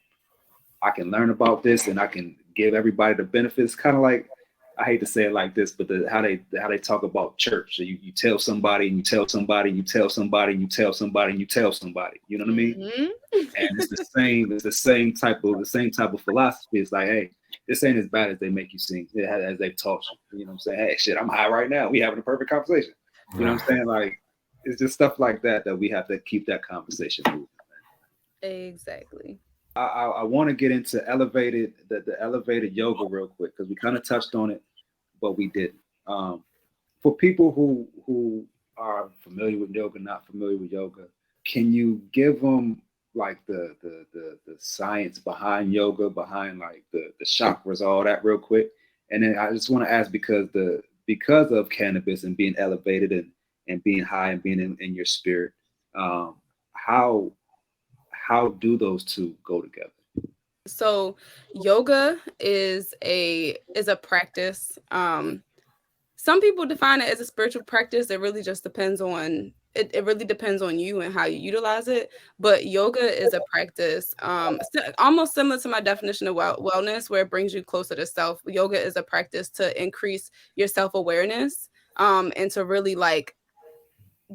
I can learn about this and I can give everybody the benefits. Kind of like I hate to say it like this, but how they talk about church. So you tell somebody and you tell somebody and you tell somebody and you tell somebody and you tell somebody. You know what I mean? Hmm. And it's the same. It's the same type of philosophy. It's like, hey, this ain't as bad as they make you seem, as they've taught you. You know what I'm saying? Hey, shit, I'm high right now. We having a perfect conversation. You know what I'm saying? Like, it's just stuff like that we have to keep that conversation moving. Exactly. I want to get into the elevated yoga real quick because we kind of touched on it, but we didn't. Um, for people who are familiar with yoga, not familiar with yoga, can you give them like the science behind yoga, behind like the chakras, all that real quick? And then I just want to ask because of cannabis and being elevated and being high and being in your spirit, um, how how do those two go together? So yoga is a practice. Some people define it as a spiritual practice. It really just depends on it really depends on you and how you utilize it. But yoga is a practice, almost similar to my definition of wellness, where it brings you closer to self. Yoga is a practice to increase your self awareness, and to really like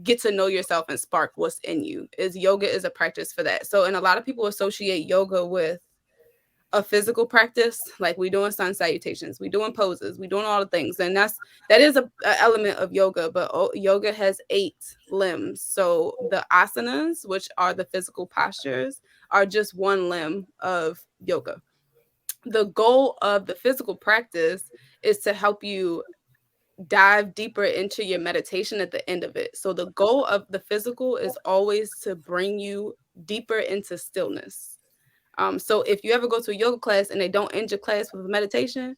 get to know yourself and spark what's in you. Is yoga is a practice for that. So, and a lot of people associate yoga with a physical practice, like we doing sun salutations, we doing poses, we doing all the things, and that is a element of yoga. But yoga has 8 limbs. So the asanas, which are the physical postures, are just one limb of yoga. The goal of the physical practice is to help you dive deeper into your meditation at the end of it. So the goal of the physical is always to bring you deeper into stillness. So if you ever go to a yoga class and they don't end your class with a meditation,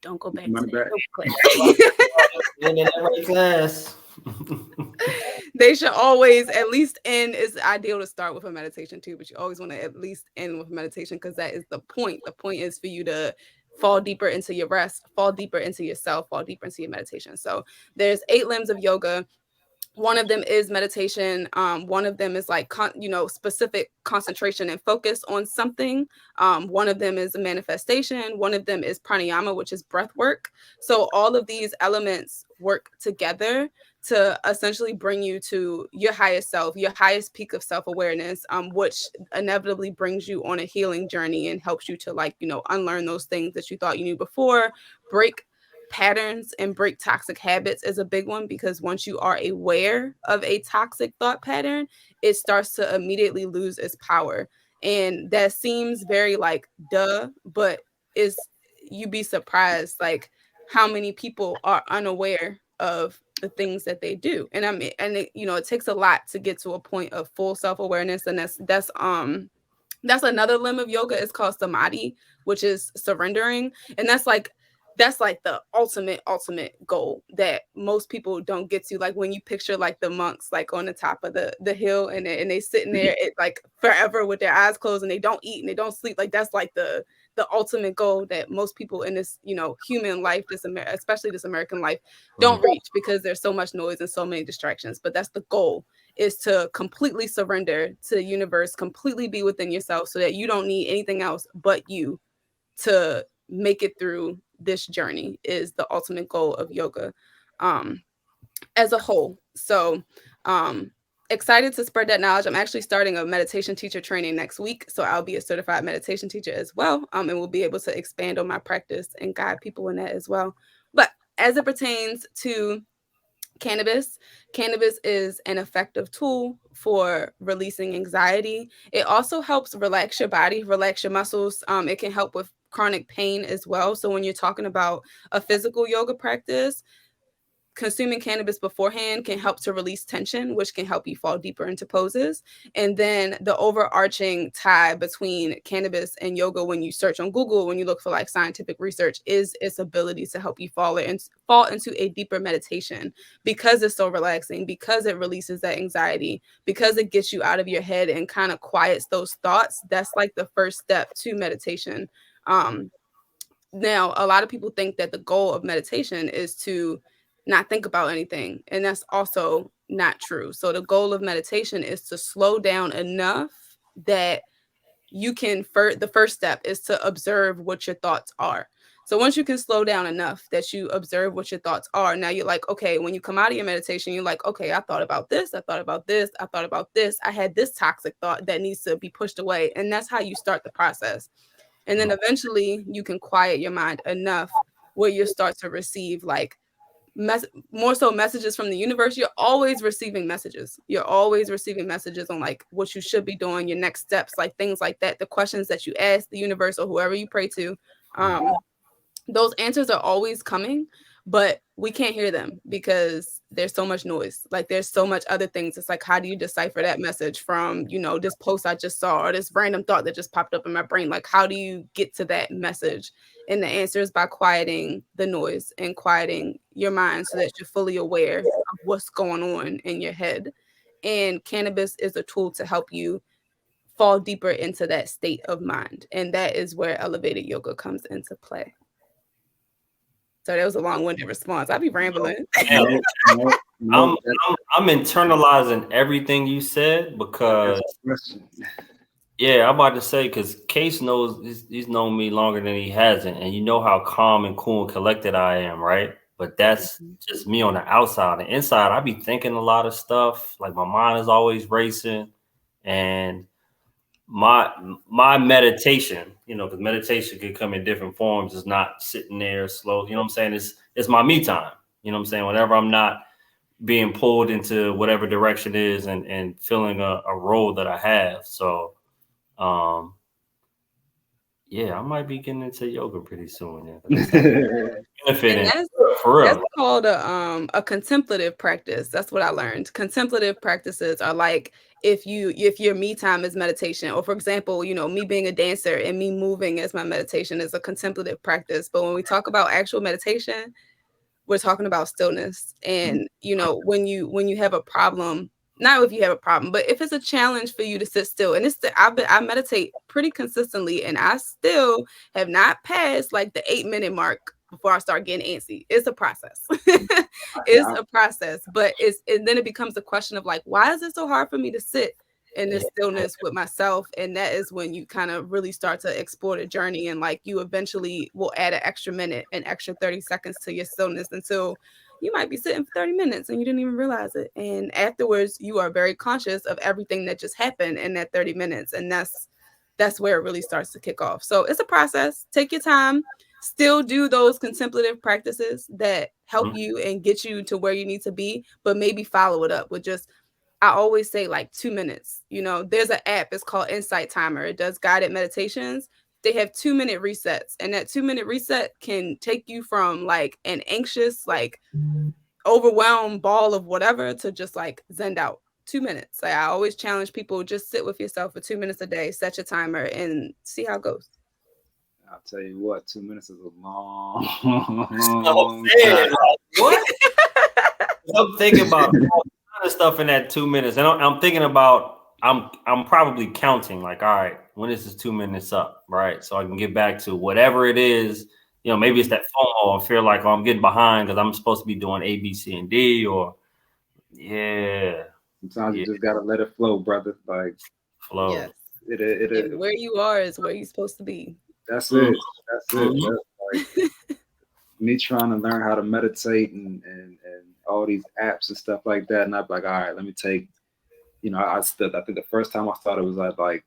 don't go back to Money that back. yoga Why class. in that right class? They should always at least end. It's ideal to start with a meditation too, but you always want to at least end with a meditation because that is the point. The point is for you to fall deeper into your rest, fall deeper into yourself, fall deeper into your meditation. So there's 8 limbs of yoga. One of them is meditation. One of them is like specific concentration and focus on something. One of them is a manifestation. One of them is pranayama, which is breath work. So all of these elements work together to essentially bring you to your highest self, your highest peak of self-awareness, which inevitably brings you on a healing journey and helps you to unlearn those things that you thought you knew before, break patterns and break toxic habits is a big one, because once you are aware of a toxic thought pattern, it starts to immediately lose its power. And that seems very like duh, but is you'd be surprised like how many people are unaware of the things that they do. And I mean, and it takes a lot to get to a point of full self-awareness. And that's another limb of yoga. Is called samadhi, which is surrendering. And that's like the ultimate goal that most people don't get to. Like when you picture like the monks like on the top of the hill, and they sitting there like forever with their eyes closed, and they don't eat and they don't sleep. Like that's like the ultimate goal that most people in this human life, especially this American life, don't reach, because there's so much noise and so many distractions. But that's the goal, is to completely surrender to the universe, completely be within yourself, so that you don't need anything else but you to make it through this journey, is the ultimate goal of yoga um, as a whole. So um, excited to spread that knowledge. I'm actually starting a meditation teacher training next week. So I'll be a certified meditation teacher as well. And we'll be able to expand on my practice and guide people in that as well. But as it pertains to cannabis. Cannabis is an effective tool for releasing anxiety. It also helps relax your body, relax your muscles. It can help with chronic pain as well. So when you're talking about a physical yoga practice, consuming cannabis beforehand can help to release tension, which can help you fall deeper into poses. And then the overarching tie between cannabis and yoga, when you search on Google, when you look for like scientific research, is its ability to help you fall into a deeper meditation, because it's so relaxing, because it releases that anxiety, because it gets you out of your head and kind of quiets those thoughts. That's like the first step to meditation. Um, Now, a lot of people think that the goal of meditation is to not think about anything, and that's also not true. So the goal of meditation is to slow down enough that the first step is to observe what your thoughts are. So once you can slow down enough that you observe what your thoughts are, now you're like, okay, when you come out of your meditation, you're like, okay, I thought about this, I thought about this, I thought about this, I had this toxic thought that needs to be pushed away. And that's how you start the process. And then eventually you can quiet your mind enough where you start to receive like more so messages from the universe. You're always receiving messages. You're always receiving messages on like what you should be doing, your next steps, like things like that. The questions that you ask the universe or whoever you pray to, those answers are always coming, but we can't hear them because there's so much noise. Like there's so much other things. It's like, how do you decipher that message from, this post I just saw, or this random thought that just popped up in my brain? Like, how do you get to that message? And the answer is by quieting the noise and quieting your mind so that you're fully aware of what's going on in your head. And cannabis is a tool to help you fall deeper into that state of mind. And that is where elevated yoga comes into play. So that was a long-winded response. I'll be rambling. No, no, I'm, no. I'm internalizing everything you said, because That's yeah, I'm about to say, because Case knows he's known me longer than he hasn't, and you know how calm and cool and collected I am, right? But that's just me on the outside. On the inside, I be thinking a lot of stuff. Like my mind is always racing, and my meditation, because meditation could come in different forms. It's not sitting there slow. You know what I'm saying? It's my me time. You know what I'm saying? Whenever I'm not being pulled into whatever direction is, and filling a role that I have. So um yeah, I might be getting into yoga pretty soon. Yeah, 'cause that sounds And benefiting that's for that's real. called a contemplative practice. That's what I learned. Contemplative practices are like if your me time is meditation, or for example, me being a dancer and me moving as my meditation is a contemplative practice. But when we talk about actual meditation, we're talking about stillness. And when you have a problem, not if you have a problem, but if it's a challenge for you to sit still. And I meditate pretty consistently, and I still have not passed like the 8-minute mark before I start getting antsy. It's a process. It's a process, but and then it becomes a question of like, why is it so hard for me to sit in this stillness with myself? And that is when you kind of really start to explore the journey, and like you eventually will add an extra minute, an extra 30 seconds to your stillness until you might be sitting for 30 minutes and you didn't even realize it. And afterwards, you are very conscious of everything that just happened in that 30 minutes. And that's where it really starts to kick off. So it's a process. Take your time. Still do those contemplative practices that help you and get you to where you need to be, but maybe follow it up with just, I always say like 2 minutes. You know, there's an app, it's called Insight Timer. It does guided meditations. They have 2-minute resets, and that 2-minute reset can take you from like an anxious, like overwhelmed ball of whatever to just like zened out. 2 minutes. Like I always challenge people, just sit with yourself for 2 minutes a day, set your timer, and see how it goes. I'll tell you what, 2 minutes is a long Man, time. what? I'm thinking about all kind of stuff in that 2 minutes, and I'm thinking about I'm probably counting like, all right, when is this 2 minutes up, right? So I can get back to whatever it is. You know, maybe it's that FOMO. I feel like, oh, I'm getting behind because I'm supposed to be doing A, B, C, and D, or Sometimes you just gotta let it flow, brother. Like flow. Yes. It And where you are is where you're supposed to be. that's it. That's it. That's like me trying to learn how to meditate and all these apps and stuff like that. And I'm like, all right, let me take, I think the first time I started was like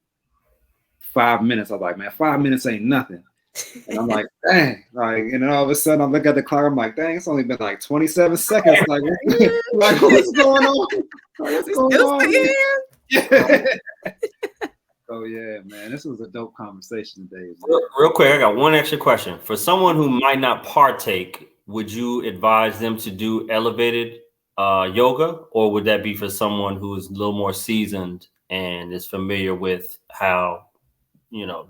5 minutes. I was like, man, 5 minutes ain't nothing. And I'm like, dang, like, and then all of a sudden I look at the clock, I'm like, dang, it's only been like 27 seconds. Like, like what's going on? Like, what's going on? Yeah. Oh yeah, man, this was a dope conversation today. Real quick, I got one extra question. For someone who might not partake, would you advise them to do elevated yoga, or would that be for someone who is a little more seasoned and is familiar with how,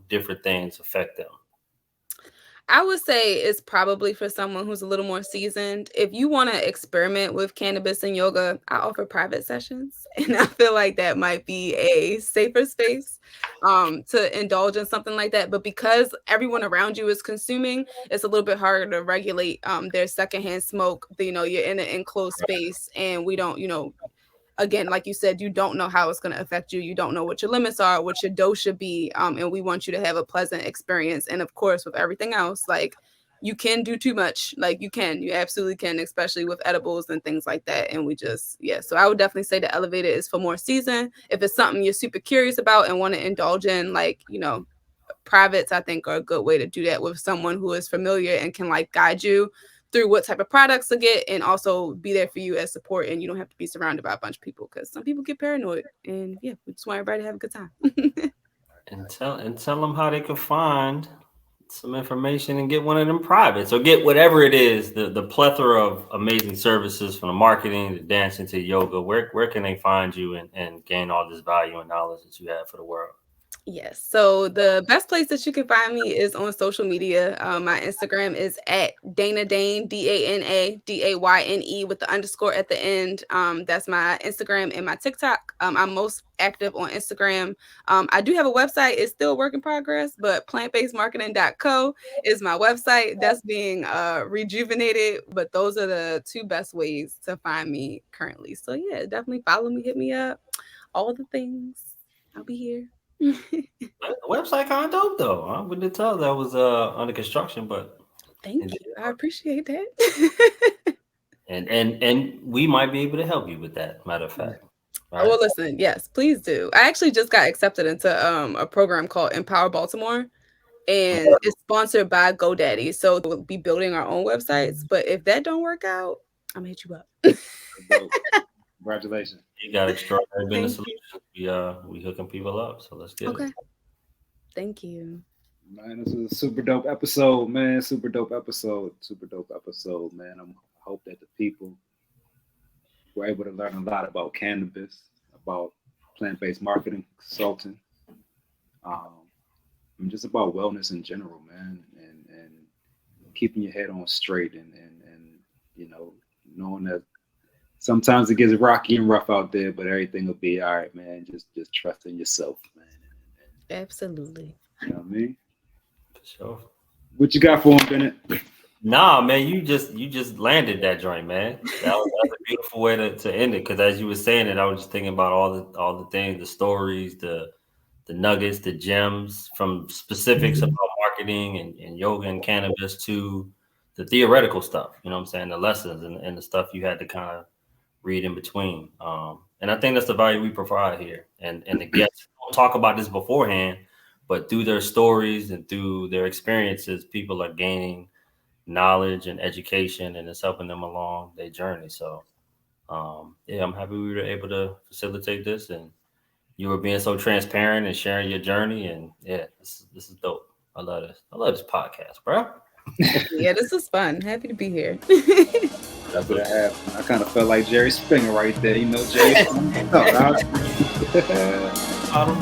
different things affect them? I would say it's probably for someone who's a little more seasoned. If you want to experiment with cannabis and yoga, I offer private sessions. And I feel like that might be a safer space to indulge in something like that. But because everyone around you is consuming, it's a little bit harder to regulate their secondhand smoke. You're in an enclosed space, and we don't, again, like you said, you don't know how it's going to affect you. You don't know what your limits are, what your dose should be. And we want you to have a pleasant experience. And of course, with everything else, like you can do too much. Like you absolutely can, especially with edibles and things like that. And so I would definitely say the elevated is for more season. If it's something you're super curious about and want to indulge in, like, privates, I think, are a good way to do that with someone who is familiar and can like guide you through what type of products to get, and also be there for you as support. And you don't have to be surrounded by a bunch of people, because some people get paranoid. And yeah, we just want everybody to have a good time. And tell them how they can find some information and get one of them privates, or get whatever it is, the plethora of amazing services, from the marketing, the dancing to yoga. Where can they find you and gain all this value and knowledge that you have for the world? Yes. So the best place that you can find me is on social media. My Instagram is at Dana Dane, DanaDayne with the underscore at the end. That's my Instagram and my TikTok. I'm most active on Instagram. I do have a website. It's still a work in progress, but plantbasedmarketing.co is my website. That's being rejuvenated. But those are the two best ways to find me currently. So yeah, definitely follow me, hit me up, all the things. I'll be here. The website kind of dope though. I wouldn't tell that was under construction, but thank you. I appreciate that. and we might be able to help you with that. Matter of fact. Right? Well, listen, yes, please do. I actually just got accepted into a program called Empower Baltimore, and it's sponsored by GoDaddy. So we'll be building our own websites. But if that don't work out, I'm gonna hit you up. Congratulations. You got extraordinary business solutions. We hooking people up, so let's get it. Thank you. Man, this is a super dope episode, man. Super dope episode, man. I hope that the people were able to learn a lot about cannabis, about plant-based marketing, consulting, and just about wellness in general, man, and keeping your head on straight, and knowing that sometimes it gets rocky and rough out there, but everything will be all right, man. Just trust in yourself, man. Absolutely. You know what I mean? For sure. What you got for him, Bennett? Nah, man, you just landed that joint, man. That's a beautiful way to end it. Because as you were saying it, I was just thinking about all the things, the stories, the nuggets, the gems, from specifics about marketing and yoga and cannabis to the theoretical stuff. You know what I'm saying? The lessons and the stuff you had to kind of read in between. And I think that's the value we provide here. And the guests don't talk about this beforehand, but through their stories and through their experiences, people are gaining knowledge and education, and it's helping them along their journey. So yeah, I'm happy we were able to facilitate this, and you were being so transparent and sharing your journey. And yeah, this is dope. I love this. I love this podcast, bro. Yeah, this is fun. Happy to be here. That's That what happened. I kind of felt like Jerry Springer right there. You know, Jerry Springer. No, I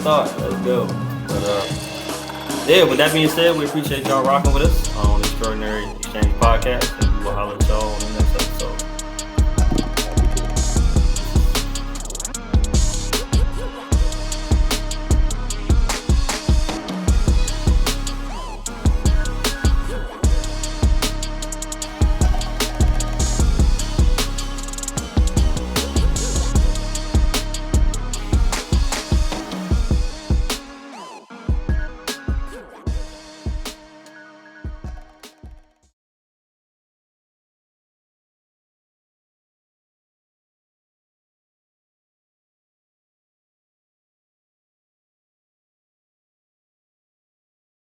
thought. Let's go. But yeah, with that being said, we appreciate y'all rocking with us on Extraordinary Exchange Podcast, and we will holler at y'all